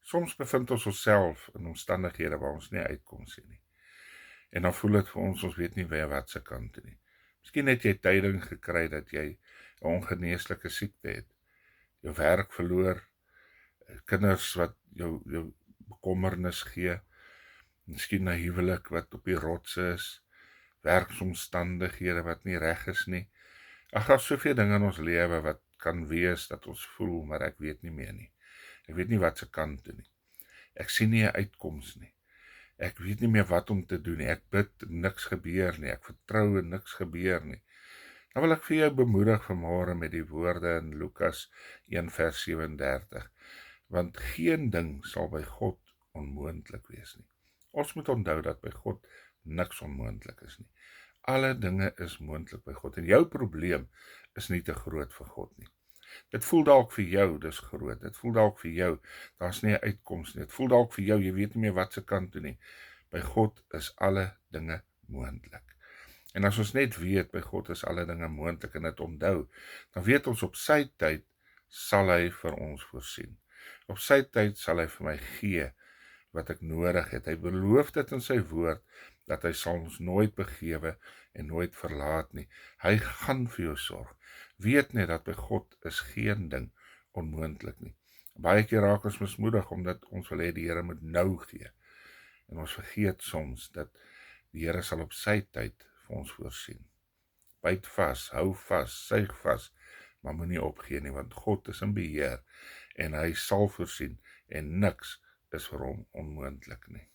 Soms bevind ons onsself in omstandighede waar ons nie uitkom sien nie. En dan voel dit vir ons weet nie weer wat se kant toe nie. Miskien het jy tyding gekry dat jy 'n ongeneeslike siekte het, jou werk verloor, kinders wat jou bekommernis gee, miskien 'n huwelik wat op die rots is, werksomstandighede wat nie reg is nie. Ag, daar's soveel dinge in ons lewe wat kan wees dat ons voel, maar ek weet nie meer nie. Ek weet nie wat se kant toe nie. Ek sien nie 'n uitkoms nie. Ek weet nie meer wat om te doen nie. Ek bid, niks gebeur nie. Ek vertrou en niks gebeur nie. Dan wil ek vir jou bemoedig vanmôre met die woorde in Lukas 1 vers 37. Want geen ding sal by God onmoontlik wees nie. Ons moet onthou dat by God niks onmoontlik is nie. Alle dinge is moontlik by God. En jou probleem is nie te groot vir God nie. Dit voel dalk vir jou, dis groot. Dit voel dalk vir jou, daar's nie 'n uitkoms nie. Dit voel dalk vir jou, jy weet nie meer wat se kant toe nie. By God is alle dinge moontlik. En as ons net weet, by God is alle dinge moontlik en dit onthou, dan weet ons op sy tyd sal hy vir ons voorsien. Op sy tyd sal hy vir my gee wat ek nodig het. Hy beloof dit in sy woord, dat hy sal ons nooit begewe en nooit verlaat nie. Hy gaan vir jou sorg. Weet net dat by God is geen ding onmoontlik nie. Baie keer raak ons mismoedig, omdat ons wil hê die Here moet nou gee. En ons vergeet soms dat die Here sal op sy tyd vir ons voorsien. Byt vas, hou vas, suig vas, maar moenie opgee nie, want God is in beheer en hy sal voorsien en niks is vir hom onmoontlik nie.